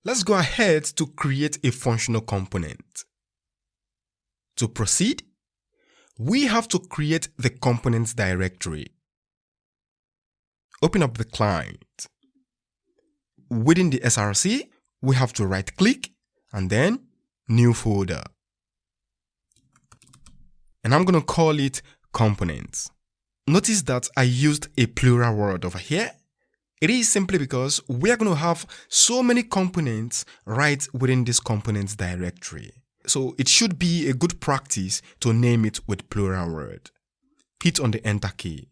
let's go ahead to create a functional component. To proceed, we have to create the components directory. Open up the client. Within the SRC, we have to right click and then new folder. And I'm going to call it components. Notice that I used a plural word over here. It is simply because we are going to have so many components right within this components directory. So it should be a good practice to name it with plural word. Hit on the enter key.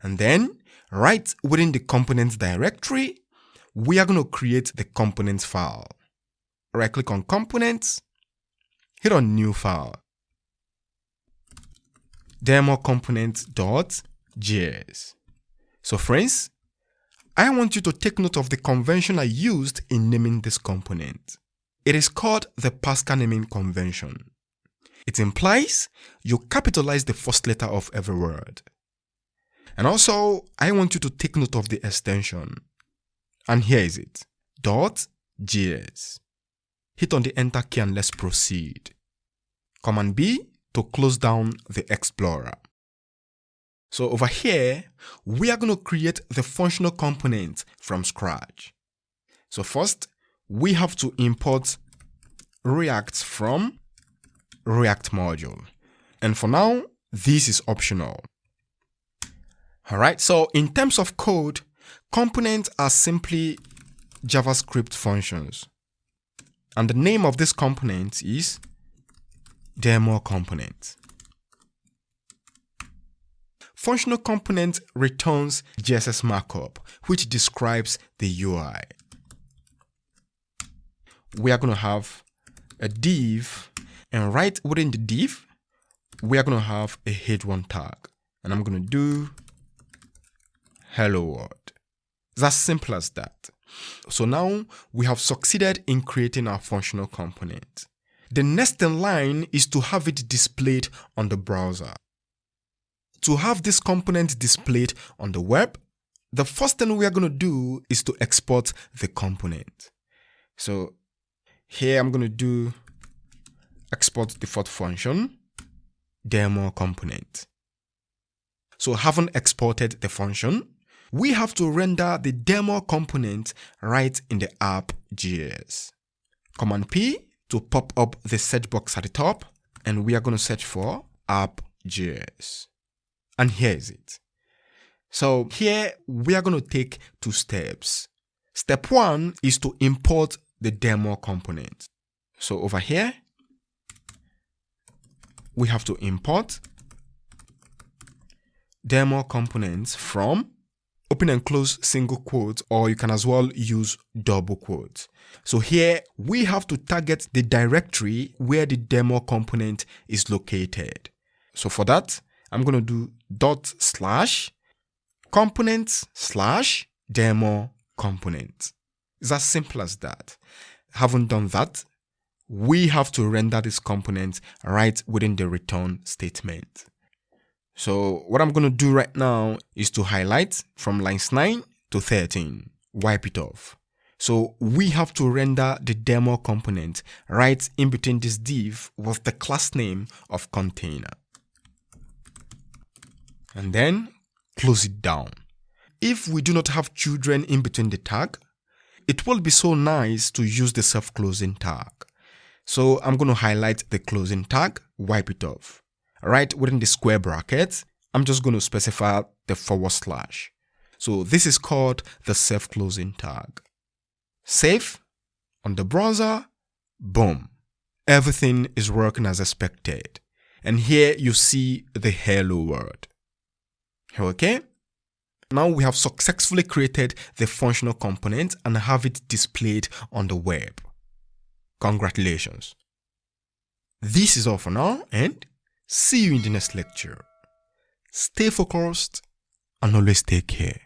And then right within the components directory, we are going to create the components file. Right click on components, hit on new file. Demo component.js. So friends, I want you to take note of the convention I used in naming this component. It is called the Pascal naming convention. It implies you capitalize the first letter of every word. And also, I want you to take note of the extension. And here is it, .js. Hit on the enter key and let's proceed. Command B to close down the Explorer. So over here, we are going to create the functional component from scratch. So first, we have to import React from React module. And for now, this is optional. Alright, so in terms of code, components are simply JavaScript functions. And the name of this component is demo component. Functional component returns JSS markup, which describes the UI. We are going to have a div, and right within the div, we are going to have a h1 tag. And I'm going to do hello world. It's as simple as that. So now we have succeeded in creating our functional component. The next in line is to have it displayed on the browser. To have this component displayed on the web, the first thing we are going to do is to export the component. So here I'm going to do export default function, demo component. So having exported the function, we have to render the demo component right in the app.js. Command P to pop up the search box at the top, and we are going to search for app.js. And here is it. So here we are going to take 2 steps. Step 1 is to import the demo component. So over here, we have to import demo components from open and close single quotes, or you can as well use double quotes. So here we have to target the directory where the demo component is located. So for that, I'm going to do ./components/demo component. It's as simple as that. Having done that, we have to render this component right within the return statement. So what I'm going to do right now is to highlight from lines 9 to 13, wipe it off. So we have to render the demo component right in between this div with the class name of container. And then close it down. If we do not have children in between the tag, it will be so nice to use the self-closing tag. So I'm going to highlight the closing tag, wipe it off. Right within the square bracket, I'm just going to specify the /. So this is called the self-closing tag. Save on the browser, boom. Everything is working as expected. And here you see the hello world. Okay? Now we have successfully created the functional component and have it displayed on the web. Congratulations. This is all for now, and see you in the next lecture. Stay focused and always take care.